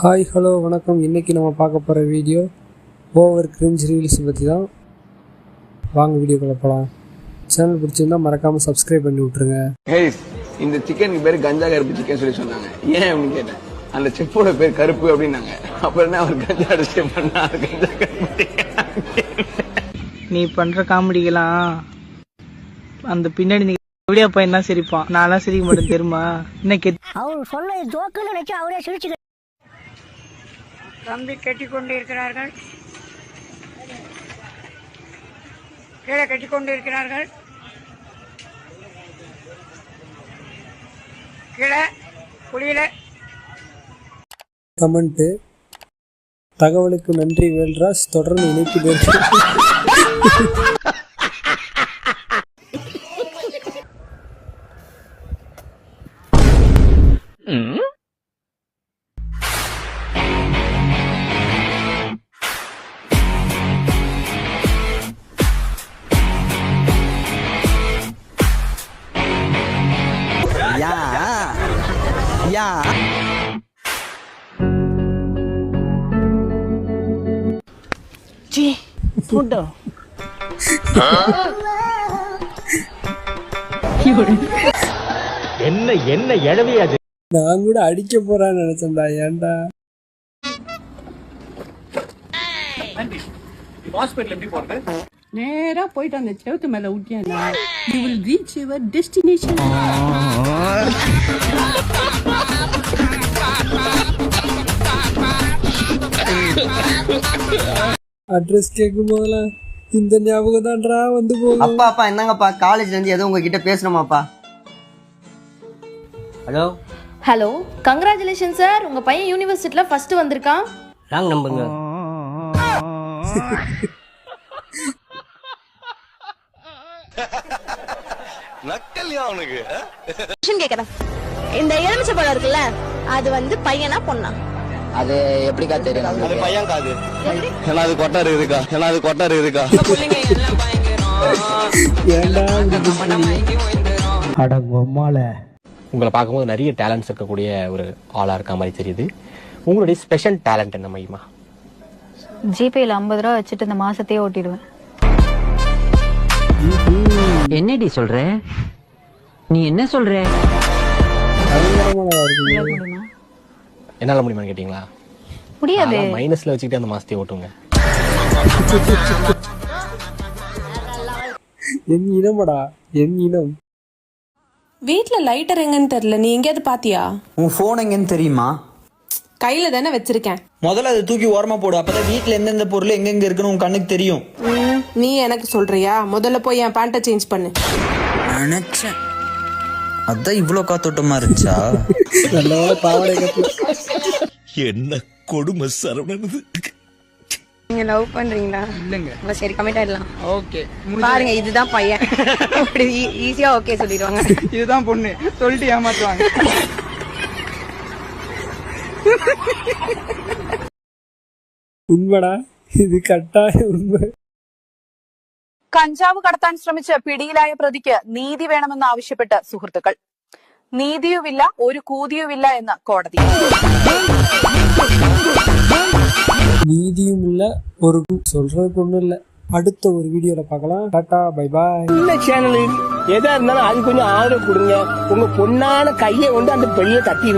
Hi hello வணக்கம். இன்றைக்கி நம்ம பார்க்க போகிற வீடியோ ஓவர் கிரிஞ்ச் ரீல்ஸ் பற்றி தான். வாங்க வீடியோக்குள்ள போகலாம். சேனல் பிடிச்சிருந்தா மறக்காமல் சப்ஸ்கிரைப் பண்ணி விட்ருங்க. இந்த சிக்கனுக்கு பேர் கஞ்சா கருப்பு சிக்கன் சொல்லி சொன்னாங்க. ஏன் அப்படின்னு கேட்டேன். அந்த செப்போட பேர் கருப்பு அப்படின்னாங்க. அப்புறம் என்ன அவர் கஞ்சா அடிச்சு பண்ணா கஞ்சா கருப்பு. நீ பண்ற காமெடிக்கெல்லாம் அந்த பின்னாடி வீடியோ பையன் தான் சிரிப்பான். நான்லாம் சிரிக்க மாட்டேன் தெரியுமா? இன்னைக்கு அவர் சொல்ல ஜோக்குன்னு நினைச்சு அவரே சிரிச்சு கம்பி கட்டிக் கொண்டிருக்கிறார்கள், கீழே கட்டிக் கொண்டிருக்கிறார்கள், கீழே புளியில. கமெண்ட்டு: தகவலுக்கு நன்றி வேல்ராஜ், தொடர்ந்து இணைப்பில் என்ன என்ன எழவியாது. நான் கூட அடிக்க போறான்னு நினைச்சேன்டா. ஏன்டா நேரா போயிட்டு அந்த செவுத்து மேல ஊட்டியா you will reach your destination. Address கேட்கும் போதெல்லாம் இந்த ஞாபகம் தான்டா வந்து போகும். அப்பா என்னங்கப்பா, காலேஜ்ல இருந்து ஏதோ உங்ககிட்ட பேசணுமாப்பா? ஹலோ, கங்க்ராச்சுலேஷன் சார், உங்க பையன் யூனிவர்சிட்டில ஃபர்ஸ்ட் வந்திருக்கான். ராங் நம்புங்க. நக்கல்யா அவனுக்கு கேக்குறேன், இந்த எலுமிச்சை பழம் இருக்குல்ல, அது வந்து பையனா பொண்ணா? அது எப்படிக்கா தெரியும்? அது பையன் காது. ஏன்னா அது கொட்டாரு இருக்கா, ஏன்னா அது கொட்டாரு இருக்கா. உங்களை பார்க்கும்போது நிறைய டேலண்ட்ஸ் இருக்கக்கூடிய ஒரு ஆளா இருக்க மாதிரி தெரியுது. உங்களுடைய ஸ்பெஷல் டேலண்ட் என்ன மகிமா? ஜிபேல 50 ரூபா வச்சுட்டு இந்த மாசத்தையே ஓட்டிடுவேன். என்னடி சொல்ற? நீ என்ன சொல்ற? என்னால முடியுமான்னு கேட்டீங்களா? முடியாது. மைனஸ்ல வச்சுக்கிட்டு அந்த மாசத்தையே ஓட்டுங்க. என் இனமடா, என் இனம். வீட்ல லைட்டர் எங்கன்னு தெரியல, நீ எங்கேயாவது பாத்தியா? உன் போன் எங்கன்னு தெரியுமா? கையில தானே வச்சிருக்கேன். முதல்ல அதை தூக்கி ஓரமா போடு. அப்பதான் வீட்டுல எந்தெந்த பொருள் எங்கெங்க இருக்குன்னு உன் கண்ணுக்கு தெரியும். நீ எனக்கு சொல்றியா? முதல்ல போய் என் பேண்ட்டை சேஞ்ச் பண்ணு. நினைச்சேன், அதான் இவ்வளவு காத்தோட்டமா இருந்துச்சா? நல்ல பாவாடை கட்டல. என்ன கொடுமை சரவணது. நீங்க லவ் பண்றீங்களா? இல்லங்க. சரி, கமிட் ஆயிடலாம். ஓகே, பாருங்க, இதுதான் பையன். அப்படி ஈஸியா ஓகே சொல்லிடுவாங்க. இதுதான் பொண்ணு சொல்லிட்டு ஏமாத்துவாங்க. ഉണ്മടാ, ഇത് കട്ടായ ഉണ്മ. കഞ്ചാവ് കടത്താൻ ശ്രമിച്ച് പിടിയിലായ പ്രതിക്ക് നീതി വേണമെന്നാവശ്യപ്പെട്ട് സുഹൃത്തുക്കൾ. നീതിയുമില്ല, ഒരു കൂതിയുമില്ല എന്ന് കോടതി. நீதியும் இல்ல, ஒரு சொல்றதுக்கு ஒண்ணும் இல்ல. அடுத்த ஒரு வீடியோல பார்க்கலாம். Tata, bye bye. இந்த சேனல் எதா இருந்தாலும் அது கொஞ்சம் ஆதரவு கொடுங்க. உங்க பொண்ணான கையை கொண்டு அந்த பெரிய தட்டிடுங்க.